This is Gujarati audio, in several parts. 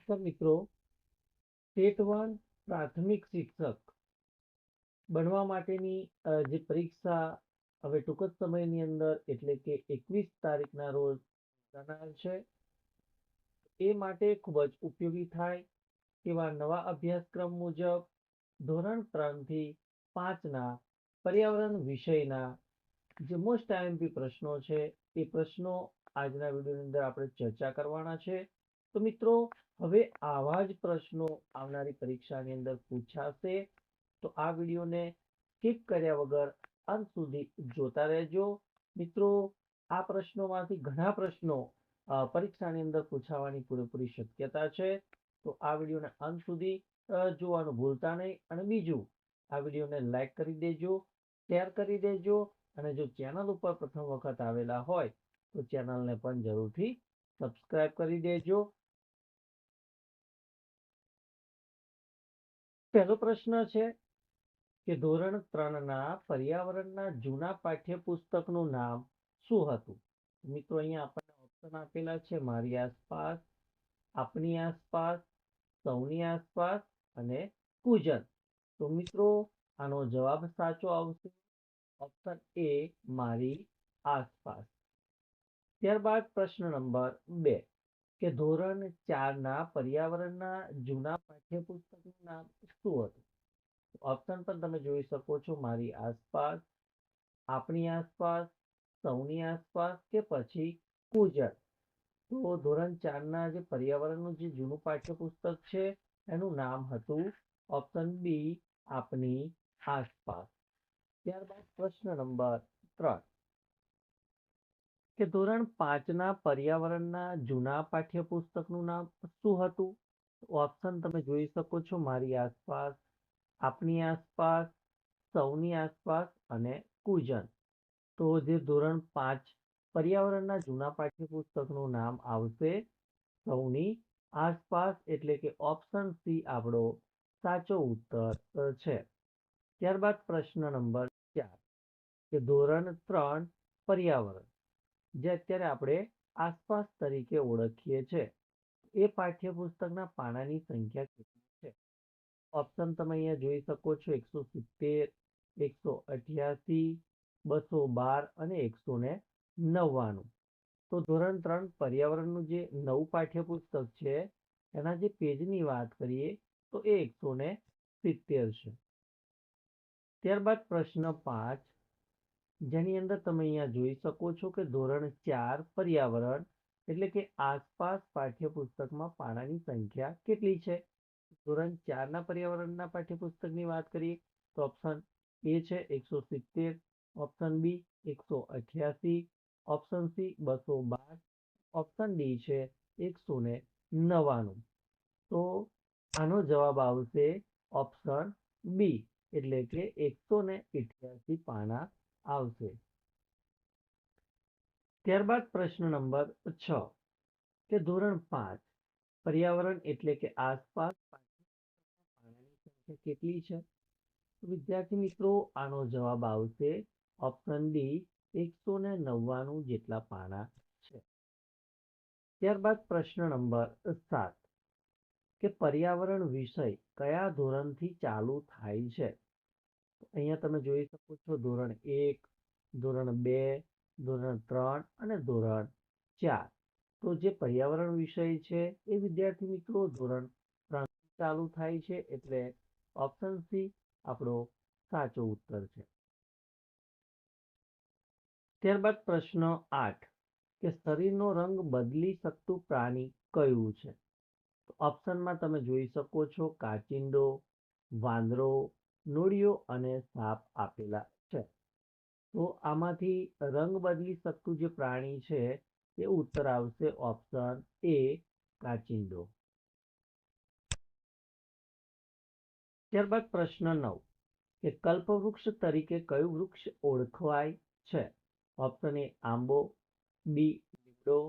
નમસ્કાર મિત્રો, ટેટ 1 પ્રાથમિક શિક્ષક બનવા માટેની જે પરીક્ષા હવે ટૂંક જ સમયની અંદર એટલે કે 21 તારીખના રોજ થનાર છે. એ માટે ખૂબ જ ઉપયોગી થાય તેવા નવા અભ્યાસક્રમ મુજબ ધોરણ 3 થી 5ના પર્યાવરણ વિષયના જે મોસ્ટ આઈએમપી પ્રશ્નો છે એ પ્રશ્નો આજના વિડીયોની અંદર આપણે ચર્ચા કરવાના છે. તો મિત્રો, હવે આવા જ પ્રશ્નો આવનારી પરીક્ષાની અંદર પૂછાશે, તો આ વિડીયોને સ્કીપ કર્યા વગર અંત સુધી જોતા રહેજો. મિત્રો, આ પ્રશ્નોમાંથી ઘણા પ્રશ્નો પરીક્ષાની અંદર પૂછાવાની પૂરેપૂરી શક્યતા છે. તો આ વિડીયોને અંત સુધી જોવાનું ભૂલતા નહીં. અને બીજું, આ વિડીયોને લાઈક કરી દેજો, શેર કરી દેજો, અને જો ચેનલ ઉપર પ્રથમ વખત આવેલા હોય તો ચેનલને પણ જરૂરથી સબસ્ક્રાઇબ કરી દેજો. પહેલો પ્રશ્ન છે કે ધોરણ 3ના પર્યાવરણના જૂના પાઠ્યપુસ્તકનું નામ શું હતું? મિત્રો, અહીંયા આપણને ઓપ્શન આપેલા છે: મારી આસપાસ, આપની આસપાસ, સૌની આસપાસ અને કુજન. તો મિત્રો, આનો જવાબ સાચો આવશે ઓપ્શન એ, મારી આસપાસ. ત્યારબાદ પ્રશ્ન નંબર 2 કે ધોરણ 4ના પર્યાવરણના જૂના પાઠ્યપુસ્તકનું નામ શું હતું? ઓપ્શન પણ તમે જોઈ શકો છો: મારી આસપાસ, આપણી આસપાસ, સૌની આસપાસ કે પછી કુજન. તો ધોરણ 4ના જે પર્યાવરણનું જે જૂનું પાઠ્યપુસ્તક છે એનું નામ હતું ઓપ્શન બી, આપની આસપાસ. ત્યારબાદ પ્રશ્ન નંબર 3 કે ધોરણ 5ના પર્યાવરણના જૂના પાઠ્યપુસ્તકનું નામ શું હતું? ઓપ્શન તમે જોઈ શકો છો: મારી આસપાસ, આપની આસપાસ, સૌની આસપાસ અને કુજન. તો જે ધોરણ 5 પર્યાવરણના જૂના પાઠ્યપુસ્તકનું નામ આવશે સૌની આસપાસ, એટલે કે ઓપ્શન સી આપણો સાચો ઉત્તર છે. ત્યારબાદ પ્રશ્ન નંબર 4 કે ધોરણ 3 પર્યાવરણ, જે અત્યારે આપણે આસપાસ તરીકે ઓળખીએ છીએ, એ પાઠ્યપુસ્તકના પાનાની સંખ્યા કેટલી છે? ઓપ્શન તમે અહીંયા જોઈ શકો છો: 170, 188, 212 અને 199. તો ધોરણ 3 પર્યાવરણનું જે નવું પાઠ્યપુસ્તક છે એના જે પેજની વાત કરીએ તો એ 170 છે. ત્યારબાદ પ્રશ્ન 5, જેની અંદર તમે અહીંયા જોઈ શકો છો કે ધોરણ 4 પર્યાવરણ એટલે કે આસપાસ પાઠ્યપુસ્તકમાં પાનાની સંખ્યા કેટલી છે? ધોરણ 4ના પર્યાવરણના પાઠ્યપુસ્તકની વાત કરીએ તો ઓપ્શન એ છે 170, option B 188, option C 212, option D છે 199. તો આનો જવાબ આવશે ઓપ્શન બી, એટલે કે 188 પાના આવશે. ત્યારબાદ પ્રશ્ન નંબર 6 કે ધોરણ 5 પર્યાવરણ એટલે કે આસપાસ પાનાની સંખ્યા કેટલી છે? વિદ્યાર્થી મિત્રો, આનો જવાબ આવશે ઓપ્શન ડી, 199 જેટલા પાના છે. ત્યારબાદ પ્રશ્ન નંબર 7 કે પર્યાવરણ વિષય કયા ધોરણથી ચાલુ થાય છે? અહીંયા તમે જોઈ શકો છો ધોરણ 1, ધોરણ 2, ધોરણ 3 અને ધોરણ 4. તો જે પર્યાવરણ વિષય છે એ વિદ્યાર્થી મિત્રો ધોરણ 3 ચાલુ થાય છે, એટલે ઓપ્શન સી આપણો સાચો ઉત્તર છે. ત્યારબાદ પ્રશ્ન 8 કે શરીરનો રંગ બદલી શકતું પ્રાણી કયું છે? ઓપ્શનમાં તમે જોઈ શકો છો કાચિંડો, વાંદરો, નોળિયો અને સાપ આપેલા છે. તો આમાંથી રંગ બદલી શકતું જે પ્રાણી છે એ ઉત્તર આવશે ઓપ્શન એ, કાચિંડો. ત્યારબાદ પ્રશ્ન 9 કે કલ્પવૃક્ષ તરીકે કયું વૃક્ષ ઓળખવાય છે? ઓપ્શન એ આંબો, બી લીમડો,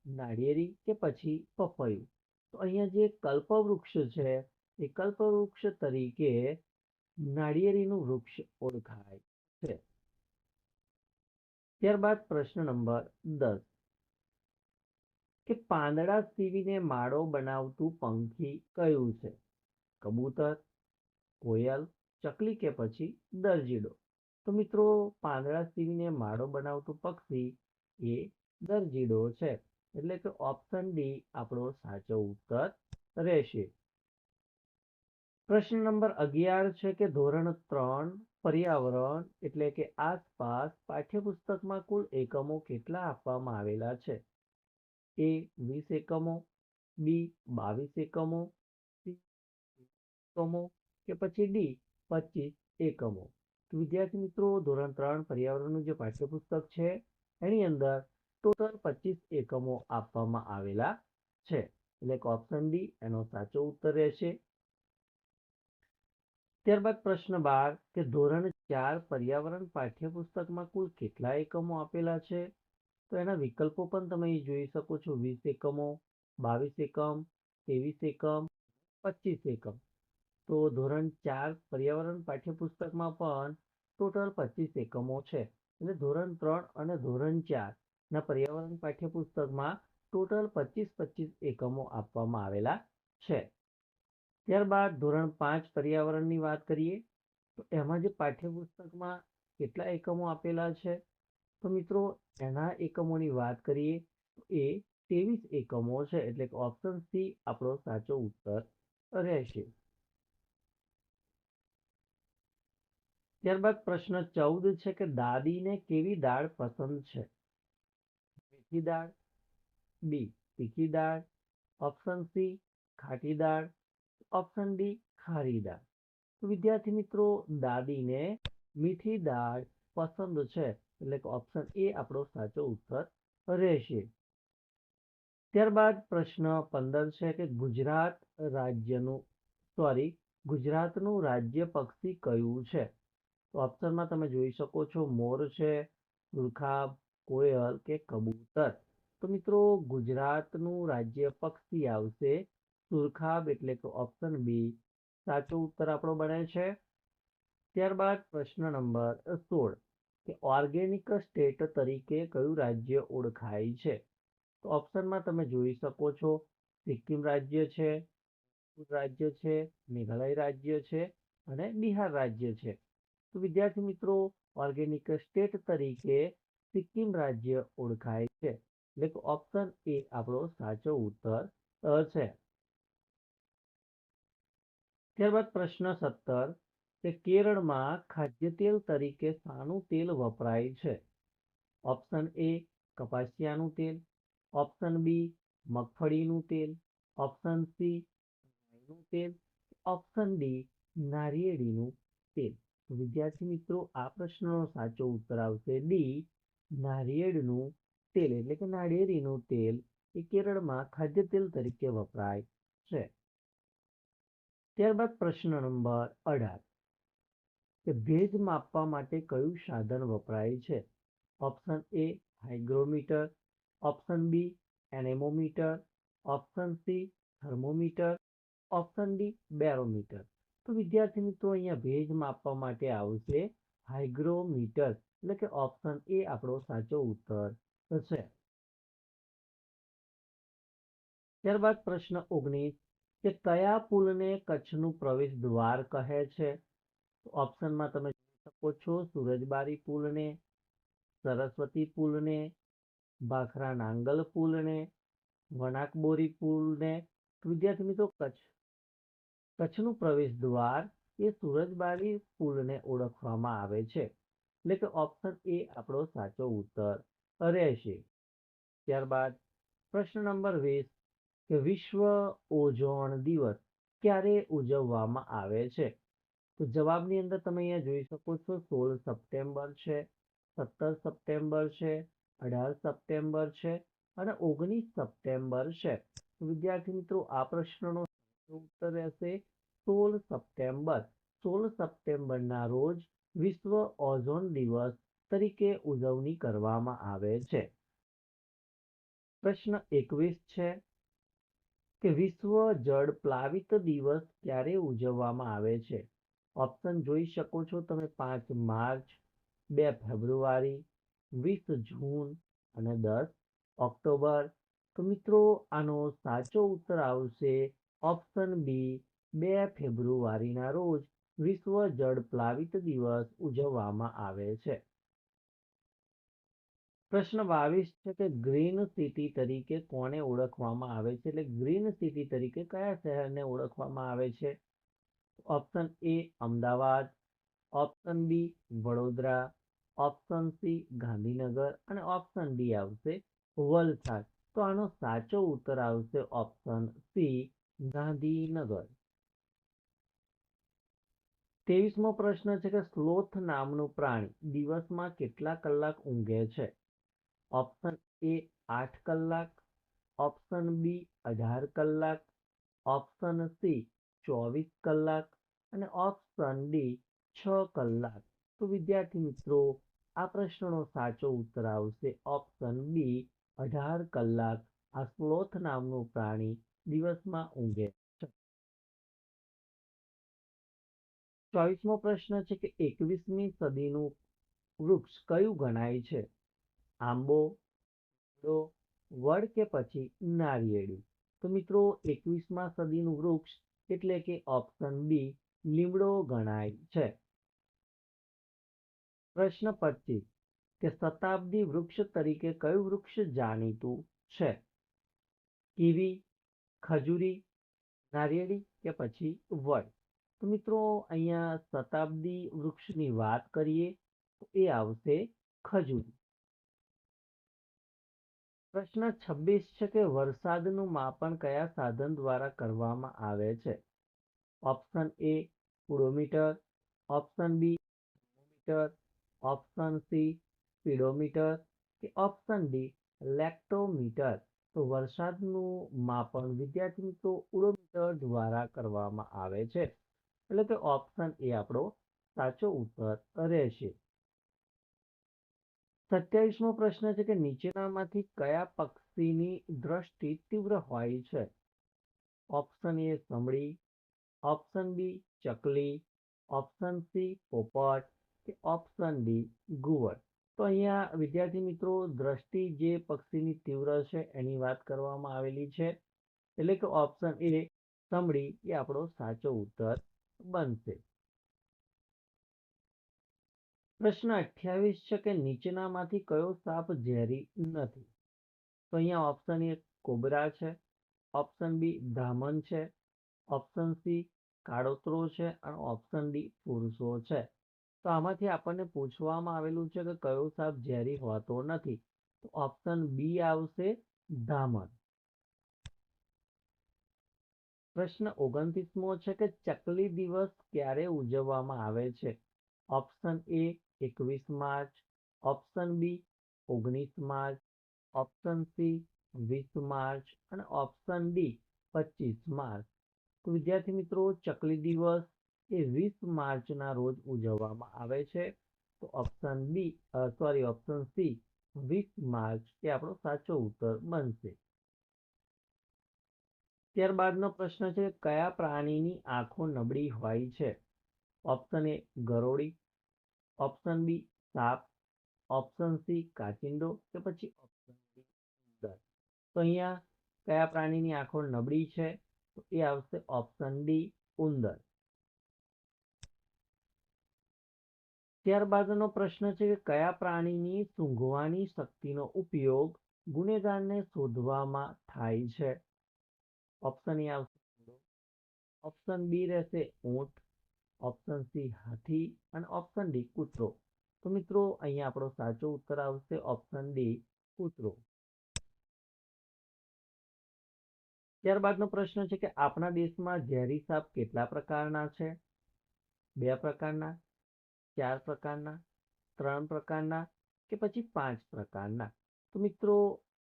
નાળિયેરી કે પછી પપૈયું. તો અહીંયા જે કલ્પવૃક્ષ છે એ કલ્પવૃક્ષ તરીકે નાળિયેરીનું વૃક્ષ ઓળખાય છે. ત્યારબાદ પ્રશ્ન નંબર 10 કે પાંદડા સીવીને માળો બનાવતું પંખી કયું છે? કબૂતર, કોયલ, ચકલી કે પછી દરજીડો? તો મિત્રો પાંદડા સીવીને માળો બનાવતું પક્ષી એ દરજીડો છે. એટલે કે ઓપ્શન ડી આપણો સાચો ઉત્તર રહેશે. પ્રશ્ન નંબર 11 છે કે ધોરણ 3 પર્યાવરણ એટલે કે આસપાસ પાઠ્યપુસ્તકમાં કુલ એકમો કેટલા આપવામાં આવેલા છે? એ 20 એકમો, બી 22 એકમો, સી એકમો કે પછી ડી 25 એકમો? તો વિદ્યાર્થી મિત્રો ધોરણ 3 પર્યાવરણનું જે પાઠ્યપુસ્તક છે એની અંદર ટોટલ 25 એકમો આપવામાં આવેલા છે. એટલે કે ઓપ્શન ડી એનો સાચો ઉત્તર રહેશે. ત્યારબાદ પ્રશ્ન 12 કે ધોરણ 4 પર્યાવરણ પાઠ્યપુસ્તકમાં કુલ કેટલા એકમો આપેલા છે? તો એના વિકલ્પો પણ તમે અહીં જોઈ શકો છો. 20 એકમો, 22 એકમ, 23 એકમ, 25 એકમ. તો ધોરણ 4 પર્યાવરણ પાઠ્યપુસ્તકમાં પણ ટોટલ 25 એકમો છે. એટલે ધોરણ 3 અને ધોરણ 4 ના પર્યાવરણ પાઠ્યપુસ્તકમાં ટોટલ 25 એકમો આપવામાં આવેલા છે. ત્યારબાદ ધોરણ 5 પર્યાવરણની વાત કરીએ તો એમાં જે પાઠ્યપુસ્તકમાં કેટલા એકમો આપેલા છે? તો મિત્રો એના એકમોની વાત કરીએ તો એ 23 એકમો છે. એટલે કે ઓપ્શન સી આપણો સાચો ઉત્તર રહેશે. ત્યારબાદ પ્રશ્ન 14 છે કે દાદીને કેવી દાળ પસંદ છે? મીઠી દાળ, બી તીખી દાળ, ઓપ્શન સી ખાટી દાળ, ઓપ્શન ડી ખારી દાળ? તો વિદ્યાર્થી મિત્રો દાદીને મીઠી દાળ પસંદ છે. એટલે કે ઓપ્શન એ આપણો સાચો ઉત્તર રહેશે. ત્યારબાદ પ્રશ્ન 15 છે કે ગુજરાતનું રાજ્ય પક્ષી કયું છે? તો ઓપ્શનમાં તમે જોઈ શકો છો મોર છે, સુરખાબ, કોયલ કે કબૂતર? તો મિત્રો ગુજરાતનું રાજ્ય પક્ષી આવશે સુરખાબ. એટલે કે ઓપ્શન બી સાચો ઉત્તર આપણો બને છે. ત્યારબાદ પ્રશ્ન નંબર 16 કે ઓર્ગેનિક સ્ટેટ તરીકે કયું રાજ્ય ઓળખાય છે? તો ઓપ્શનમાં તમે જોઈ શકો છો સિક્કિમ રાજ્ય છે, રાજ્ય છે, મેઘાલય રાજ્ય છે અને બિહાર રાજ્ય છે. તો વિદ્યાર્થી મિત્રો ઓર્ગેનિક સ્ટેટ તરીકે સિક્કિમ રાજ્ય ઓળખાય છે. એટલે કે ઓપ્શન એ આપણો સાચો ઉત્તર છે. ત્યારબાદ પ્રશ્ન 17 કે કેરળમાં ખાદ્યતેલ તરીકે શાનું તેલ વપરાય છે? ઓપ્શન એ કપાસિયાનું તેલ, ઓપ્શન બી મગફળીનું તેલ, ઓપ્શન સી રાઈનું તેલ, ઓપ્શન ડી નારિયેળીનું તેલ? વિદ્યાર્થી મિત્રો આ પ્રશ્નનો સાચો ઉત્તર આવશે ડી નારિયેળનું તેલ. એટલે કે નાળિયેરીનું તેલ એ કેરળમાં ખાદ્યતેલ તરીકે વપરાય છે. ત્યારબાદ પ્રશ્ન નંબર 18 કે ભેજ માપવા માટે કયું સાધન વપરાય છે? Option A hygrometer, option B anemometer, option C thermometer, option D barometer? તો વિદ્યાર્થી મિત્રો અહીંયા ભેજ માપવા માટે આવશે હાઇગ્રોમીટર. એટલે કે ઓપ્શન એ આપણો સાચો ઉત્તર છે. ત્યારબાદ પ્રશ્ન 19 કે કયા પુલને કચ્છનું પ્રવેશ દ્વાર કહે છે? ઓપ્શનમાં તમે જોઈ શકો છો સુરજબારી પુલને, સરસ્વતી પુલને, ભાખરા નાંગલ પુલને, વણાકબોરી પુલને? વિદ્યાર્થી મિત્રો કચ્છનું પ્રવેશ દ્વાર એ સુરજબારી પુલને ઓળખવામાં આવે છે. એટલે કે ઓપ્શન એ આપણો સાચો ઉત્તર રહેશે. ત્યારબાદ પ્રશ્ન નંબર 20 કે વિશ્વ ઓઝોન દિવસ ક્યારે ઉજવવામાં આવે છે? તો જવાબની અંદર તમે અહીંયા જોઈ શકો છો 16 સપ્ટેમ્બર છે, 17 સપ્ટેમ્બર છે, 18 સપ્ટેમ્બર છે અને 19 સપ્ટેમ્બર છે. વિદ્યાર્થી મિત્રો આ પ્રશ્નનો ઉત્તર રહેશે 16 સપ્ટેમ્બર. 16 સપ્ટેમ્બરના રોજ વિશ્વ ઓઝોન દિવસ તરીકે ઉજવણી કરવામાં આવે છે. પ્રશ્ન 21 છે કે વિશ્વ જળ પ્લાવિત દિવસ ક્યારે ઉજવવામાં આવે છે? ઓપ્શન જોઈ શકો છો તમે 5 માર્ચ, 2 ફેબ્રુઆરી, 20 જૂન અને 10 ઓક્ટોબર. તો મિત્રો આનો સાચો ઉત્તર આવશે ઓપ્શન બી, 2 ફેબ્રુઆરીના રોજ વિશ્વ જળ પ્લાવિત દિવસ ઉજવવામાં આવે છે. પ્રશ્ન 22 છે કે ગ્રીન સિટી તરીકે કોને ઓળખવામાં આવે છે? એટલે ગ્રીન સિટી તરીકે કયા શહેરને ઓળખવામાં આવે છે? Option A Ahmedabad, option B Vadodara, option C Gandhinagar અને ઓપ્શન ડી આવશે વલસાડ. તો આનો સાચો ઉત્તર આવશે ઓપ્શન સી ગાંધીનગર. 23મો પ્રશ્ન છે કે સ્લોથ નામનું પ્રાણી દિવસમાં કેટલા કલાક ઊંઘે છે? ઓપ્શન એ 8 કલાક, ઓપ્શન બી 18 કલાક, ઓપ્શન સી 24 કલાક અને ઓપ્શન ડી 6 કલાક. તો વિદ્યાર્થી મિત્રો આ પ્રશ્નનો સાચો ઉત્તર આવશે ઓપ્શન બી 18 કલાક. આ સ્લોથ નામનું પ્રાણી દિવસમાં ઊંઘે છે. 24મો પ્રશ્ન છે કે 21મી સદીનું વૃક્ષ કયું ગણાય છે? આંબો, લીમડો, વડ કે પછી નારિયેળી? તો મિત્રો 21મા સદીનું વૃક્ષ એટલે કે ઓપ્શન બી લીમડો ગણાય છે. પ્રશ્ન 25 કે શતાબ્દી વૃક્ષ તરીકે કયું વૃક્ષ જાણીતું છે? કીવી, ખજૂરી, નારિયેળી કે પછી વડ? તો મિત્રો અહીંયા શતાબ્દી વૃક્ષની વાત કરીએ તો એ આવશે ખજૂરી. પ્રશ્ન 26 છે કે વરસાદનું માપન કયા સાધન દ્વારા કરવામાં આવે છે? Option A odometer, option B thermometer, option C speedometer કે ઓપ્શન ડી લેક્ટોમીટર? તો વરસાદનું માપન વિદ્યાર્થી મિત્રો ઓડોમીટર દ્વારા કરવામાં આવે છે. એટલે કે ઓપ્શન એ આપણો સાચો ઉત્તર રહેશે. 27મો પ્રશ્ન છે કે નીચેનામાંથી કયા પક્ષીની દ્રષ્ટિ તીવ્ર હોય છે? ઓપ્શન એ સમડી, ઓપ્શન બી ચકલી, ઓપ્શન સી પોપટ કે ઓપ્શન ડી ઘુવડ? તો અહીંયા વિદ્યાર્થી મિત્રો દ્રષ્ટિ જે પક્ષીની તીવ્ર છે એની વાત કરવામાં આવેલી છે. એટલે કે ઓપ્શન એ સમડી એ આપણો સાચો ઉત્તર બનશે. પ્રશ્ન 28 છે કે નીચેનામાંથી કયો સાપ ઝેરી નથી? તો અહીંયા ઓપ્શન એ કોબરા છે, ઓપ્શન બી ધામણ છે, ઓપ્શન સી કાળોતરો છે અને ઓપ્શન ડી પુરુષો છે. તો આમાંથી આપણને પૂછવામાં આવેલું છે કે કયો સાપ ઝેરી હોતો નથી? તો ઓપ્શન બી આવશે ધામણ. પ્રશ્ન 29મો છે કે ચકલી દિવસ ક્યારે ઉજવવામાં આવે છે? Option A 21 March, option B 19 March, option C 20 March અને ઓપ્શન ડી 25 માર્ચ? તો વિદ્યાર્થી મિત્રો ચકલી દિવસ એ 20 માર્ચના રોજ ઉજવવામાં આવે છે. તો ઓપ્શન સી 20 માર્ચ એ આપણો સાચો ઉત્તર બનશે. ત્યારબાદનો પ્રશ્ન છે કયા પ્રાણીની આંખો નબળી હોય છે? ઓપ્શન એ ગરોળી, ઓપ્શન બી સાપ, ઓપ્શન સી કાચિંડો કે પછી ઓપ્શન ડી ઉંદર? તો અહીંયા કયા પ્રાણીની આંખો નબળી છે? તો એ આવશે ઓપ્શન ડી ઉંદર. ત્યારબાદનો પ્રશ્ન છે કે કયા પ્રાણીની સૂંઘવાની શક્તિનો ઉપયોગ ગુનેગારને શોધવામાં થાય છે? ઓપ્શન એ આવશે ઘોડો, ઓપ્શન બી રહેશે ઊંટ, ઓપ્શન સી હાથી અને ઓપ્શન ડી કૂતરો? તો મિત્રો અહીંયા આપણો સાચો ઉત્તર આવશે ઓપ્શન ડી કૂતરો. ત્યારબાદનો પ્રશ્ન છે કે આપણા દેશમાં ઝેરી સાપ કેટલા પ્રકારના છે? 2 પ્રકારના, 4 પ્રકારના, 3 પ્રકારના કે પછી 5 પ્રકારના? તો મિત્રો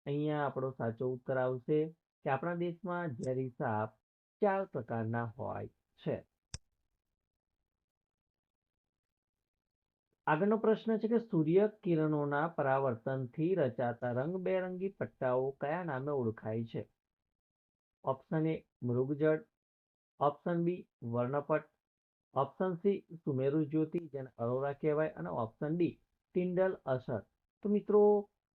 અહીંયા આપણો સાચો ઉત્તર આવશે કે આપણા દેશમાં ઝેરી સાપ 4 પ્રકારના હોય છે. આગળનો પ્રશ્ન છે કે સૂર્ય કિરણોના પરાવર્તનથી રચાતા રંગબેરંગી પટ્ટાઓ કયા નામે ઓળખાય છે? ઓપ્શન એ મૃગજળ, ઓપ્શન બી વર્ણપટ, ઓપ્શન સી સુમેરુ જ્યોતિ જેને અરોરા કહેવાય અને ઓપ્શન ડી ટિન્ડલ અસર? તો મિત્રો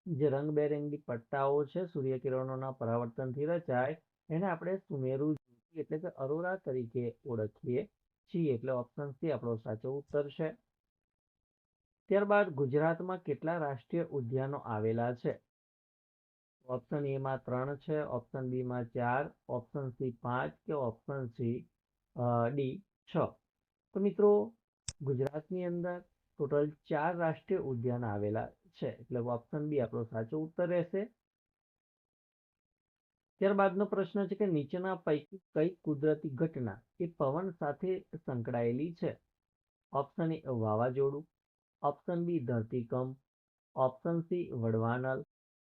જે રંગબેરંગી પટ્ટાઓ છે સૂર્યકિરણોના પરાવર્તનથી રચાય એને આપણે સુમેરુ જ્યોતિ એટલે કે અરોરા તરીકે ઓળખીએ છીએ. એટલે ઓપ્શન સી આપણો સાચો ઉત્તર છે. ત્યારબાદ ગુજરાતમાં કેટલા રાષ્ટ્રીય ઉદ્યાનો આવેલા છે? ઓપ્શન એ માં 3 છે, ઓપ્શન બી માં 4, ઓપ્શન સી 5 કે ઓપ્શન સી ડી 6. તો મિત્રો ગુજરાતની અંદર ટોટલ 4 રાષ્ટ્રીય ઉદ્યાન આવેલા છે. એટલે ઓપ્શન બી આપણો સાચો ઉત્તર રહેશે. ત્યારબાદનો પ્રશ્ન છે કે નીચેના પૈકી કઈ કુદરતી ઘટના એ પવન સાથે સંકળાયેલી છે? ઓપ્શન એ વાવાઝોડું, ઓપ્શન બી ધરતીકંપ, ઓપ્શન સી વડવાનલ,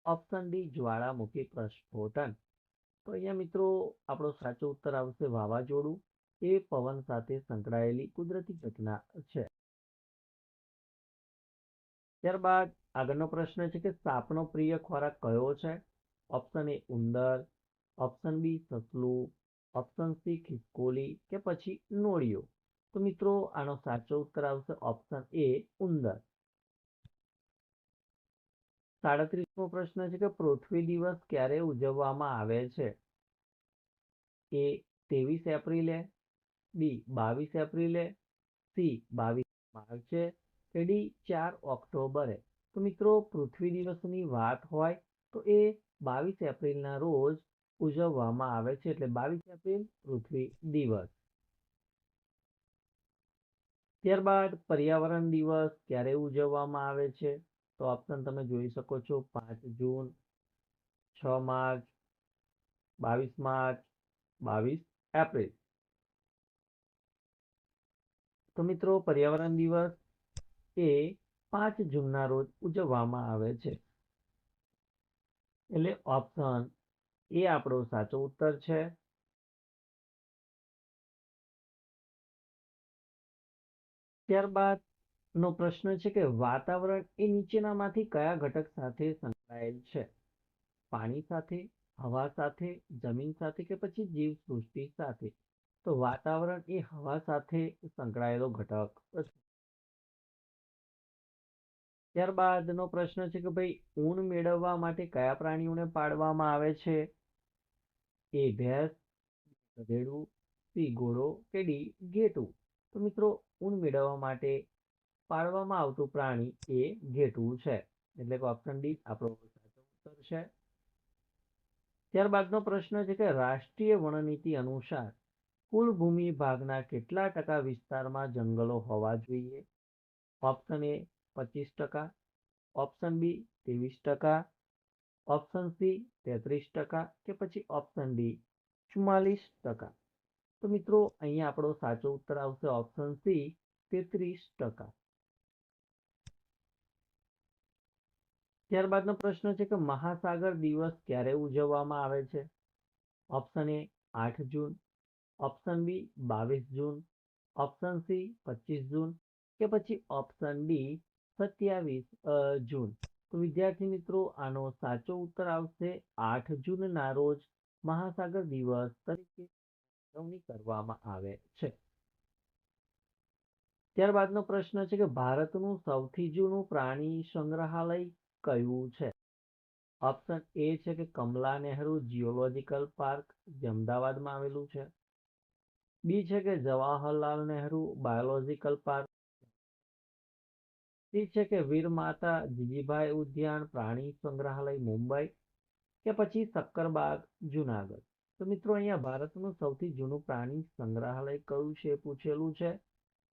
ઓપ્શન ડી જ્વાળામુખી પ્રસ્ફોટન. તો અહીંયા મિત્રો આપણો સાચો ઉત્તર આવશે વાવાઝોડું. એ પવન સાથે સંકળાયેલી કુદરતી ઘટના છે. ત્યારબાદ આગળનો પ્રશ્ન છે કે સાપનો પ્રિય ખોરાક કયો છે? ઓપ્શન એ ઉંદર, ઓપ્શન બી સસલું, ઓપ્શન સી ખિસકોલી કે પછી નોળિયો. તો મિત્રો આનો સાચો ઉત્તર આવશે ઓપ્શન એ ઉંદર. 37મો પ્રશ્ન છે કે પૃથ્વી દિવસ ક્યારે ઉજવવામાં આવે છે? એ 23 એપ્રિલે, બી 22 એપ્રિલે, સી 22 માર્ચે કે ડી 4 ઓક્ટોબરે. તો મિત્રો પૃથ્વી દિવસની વાત હોય તો એ 22 એપ્રિલના રોજ ઉજવવામાં આવે છે. એટલે 22 એપ્રિલ પૃથ્વી દિવસ. ત્યારબાદ પર્યાવરણ દિવસ ક્યારે ઉજવવામાં આવે છે? તો ઓપ્શન તમે જોઈ શકો છો 5 જૂન, 6 માર્ચ, 22 માર્ચ, 22 એપ્રિલ. તો મિત્રો પર્યાવરણ દિવસ એ 5 જૂનના રોજ ઉજવવામાં આવે છે. એટલે ઓપ્શન એ આપણો સાચો ઉત્તર છે. ત્યારબાદ નો પ્રશ્ન છે કે વાતાવરણ એ નીચેનામાંથી કયા ઘટક સાથે સંકળાયેલ છે? પાણી સાથે, હવા સાથે, જમીન સાથે કે પછી જીવસૃષ્ટિ સાથે? તો વાતાવરણ એ હવા સાથે સંકળાયેલો ઘટક છે. ત્યારબાદનો પ્રશ્ન છે કે ભાઈ ઊન મેળવવા માટે કયા પ્રાણીઓને પાળવામાં આવે છે? એ ભેંસ, ગધેડું, સી ઘોડો કે ડી ઘેટું. તો મિત્રો ઊન મેળવવા માટે પાળવામાં આવતું પ્રાણી એ ઘેટું છે. એટલે કે ઓપ્શન ડી આપણો સાચો ઉત્તર છે. ત્યારબાદનો પ્રશ્ન છે કે રાષ્ટ્રીય વનનીતિ અનુસાર કુલ ભૂમિ ભાગના કેટલા ટકા વિસ્તારમાં જંગલો હોવા જોઈએ? Option A 25%, option B 23%, option C 33% કે પછી ઓપ્શન ડી 44%. તો મિત્રો અહીંયા આપણો સાચો ઉત્તર આવશે ઓપ્શન સી 33%. ત્યારબાદનો પ્રશ્ન છે કે મહાસાગર દિવસ ક્યારે ઉજવવામાં આવે છે? Option A 8 June, option B 22 June, option C 25 June કે પછી ઓપ્શન ડી 27 જૂન. તો વિદ્યાર્થી મિત્રો આનો સાચો ઉત્તર આવશે 8 જૂનના રોજ મહાસાગર દિવસ તરીકે ઉજવણી કરવામાં આવે છે. ત્યારબાદનો પ્રશ્ન છે કે ભારતનું સૌથી જૂનું પ્રાણી સંગ્રહાલય કયું છે? ઓપ્શન એ છે કે કમલા નહેરુ જીઓલોજીકલ પાર્ક જે અમદાવાદમાં આવેલું છે. બી છે કે Jawaharlal Nehru biological park. C છે કે વીર માતા જીજીભાઈ ઉદ્યાન પ્રાણી સંગ્રહાલય મુંબઈ કે પછી સક્કરબાગ જુનાગઢ. તો મિત્રો અહીંયા ભારતનું સૌથી જૂનું પ્રાણી સંગ્રહાલય કયું છે પૂછેલું છે.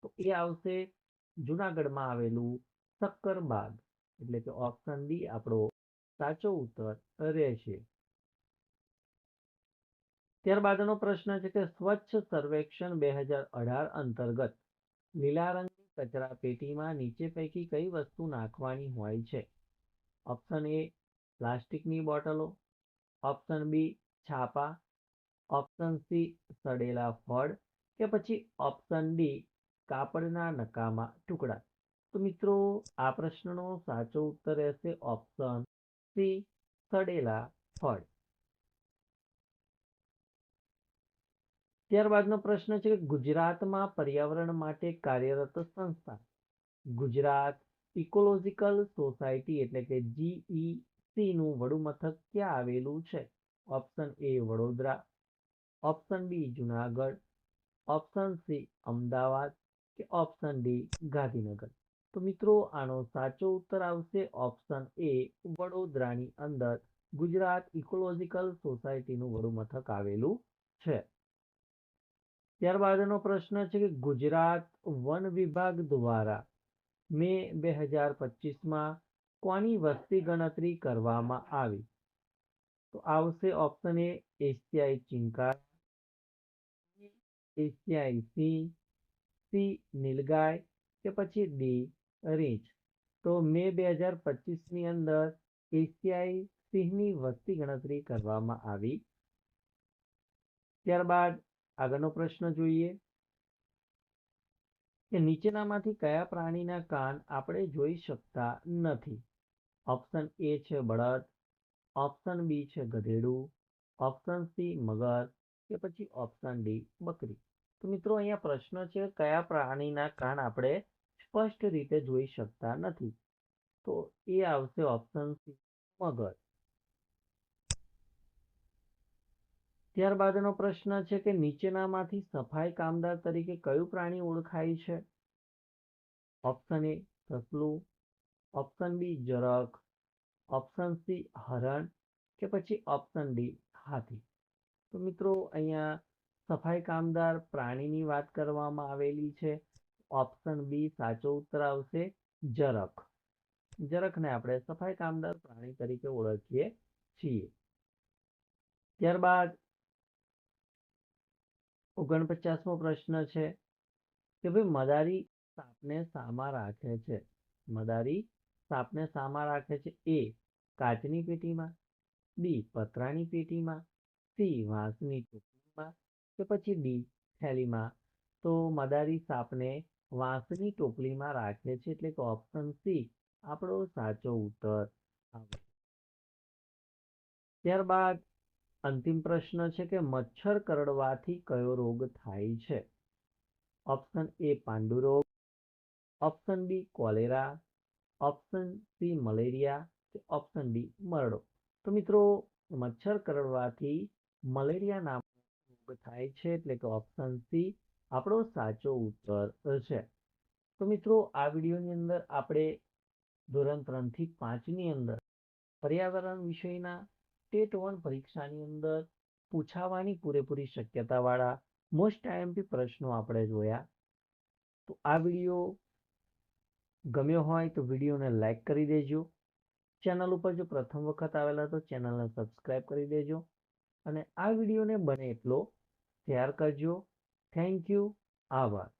તો એ આવશે જુનાગઢમાં આવેલું સક્કરબાગ. એટલે કે ઓપ્શન ડી આપણો સાચો ઉત્તર રહેશે. ત્યારબાદનો પ્રશ્ન છે કે સ્વચ્છ સર્વેક્ષણ 2018 અંતર્ગત લીલા રંગની કચરા પેટીમાં નીચે પૈકી કઈ વસ્તુ નાખવાની હોય છે? ઓપ્શન એ પ્લાસ્ટિકની બોટલો, ઓપ્શન બી છાપા, ઓપ્શન સી સડેલા ફળ કે પછી ઓપ્શન ડી કાપડના નકામા ટુકડા. તો મિત્રો આ પ્રશ્નનો સાચો ઉત્તર રહેશે ઓપ્શન સી સડેલા ફળ. ત્યારબાદનો પ્રશ્ન છે કે ગુજરાતમાં પર્યાવરણ માટે કાર્યરત સંસ્થા ગુજરાત ઇકોલોજીકલ સોસાયટી એટલે કે સી નું વડુ મથક ક્યાં આવેલું છે? Option A Vadodara, option B Junagadh, option C Ahmedabad કે ઓપ્શન ડી ગાંધીનગર. તો મિત્રો આનો સાચો ઉત્તર આવશે ઓપ્શન એ વડોદરાની અંદર ગુજરાત ઇકોલોજીકલ સોસાયટીનું વડુ મથક આવેલું છે. ત્યારબાદનો પ્રશ્ન છે કે ગુજરાત વન વિભાગ દ્વારા મે 2025માં કોની વસ્તી ગણતરી કરવામાં આવી? તો આવશે ઓપ્શન એ એશિયાઈ ચિંકાર, એશિયાઈ સિંહ, સી નીલગાય કે પછી ડી રીંછ. તો મે 2025ની અંદર એશિયાઈ સિંહની વસ્તી ગણતરી કરવામાં આવી. ત્યારબાદ આગળનો પ્રશ્ન જોઈએ કે નીચેનામાંથી કયા પ્રાણીના કાન આપણે જોઈ શકતા નથી? ઓપ્શન એ છે બળદ, ઓપ્શન બી છે ગધેડું, ઓપ્શન સી મગર કે પછી ઓપ્શન ડી બકરી. તો મિત્રો અહીંયા પ્રશ્ન છે કયા પ્રાણીના કાન આપણે સ્પષ્ટ રીતે જોઈ શકતા નથી? તો એ આવશે ઓપ્શન સી મગર. ત્યારબાદનો પ્રશ્ન છે કે નીચેનામાંથી સફાઈ કામદાર તરીકે કયું પ્રાણી ઓળખાય છે? ઓપ્શન એ સસલું, ઓપ્શન બી જરખ, ઓપ્શન સી હરણ કે પછી ઓપ્શન ડી હાથી. તો મિત્રો અહીંયા સફાઈ કામદાર પ્રાણીની વાત કરવામાં આવેલી છે. ઓપ્શન બી સાચો ઉત્તર આવશે જરખ. જરખને આપણે સફાઈ કામદાર પ્રાણી તરીકે ઓળખીએ છીએ. ત્યારબાદ 49મો પ્રશ્ન છે કે ભાઈ મદારી સાપને શામાં રાખે છે? મદારી સાપને શામાં રાખે છે? એ કાચની પેટીમાં, બી પતરાની પેટીમાં, સી વાંસની ટોપલીમાં કે પછી ડી થેલીમાં. તો મદારી સાપને વાંસની ટોપલીમાં રાખે છે એટલે કે ઓપ્શન સી આપણો સાચો ઉત્તર આવે. ત્યારબાદ અંતિમ પ્રશ્ન છે કે મચ્છર કરડવાથી કયો રોગ થાય છે? ઓપ્શન એ પાંડુ રોગ, option B cholera, option C malaria કે ઓપ્શન ડી મરડો. તો મિત્રો મચ્છર કરડવાથી મલેરિયા નામનો રોગ થાય છે એટલે કે ઓપ્શન સી આપણો સાચો ઉત્તર છે. તો મિત્રો આ વિડીયોની અંદર આપણે ધોરણ 3 થી 5ની અંદર પર્યાવરણ વિષયના ટેટ 1 પરીક્ષાની અંદર પૂછાવાની પૂરેપૂરી શક્યતાવાળા મોસ્ટ આઈએમપી પ્રશ્નો આપણે જોયા. તો આ વિડીયો ગમ્યો હોય તો વિડીયોને લાઈક કરી દેજો. ચેનલ ઉપર જો પ્રથમ વખત આવેલા તો ચેનલને સબસ્ક્રાઈબ કરી દેજો અને આ વિડીયોને બને એટલો શેર કરજો. Thank you. આભાર.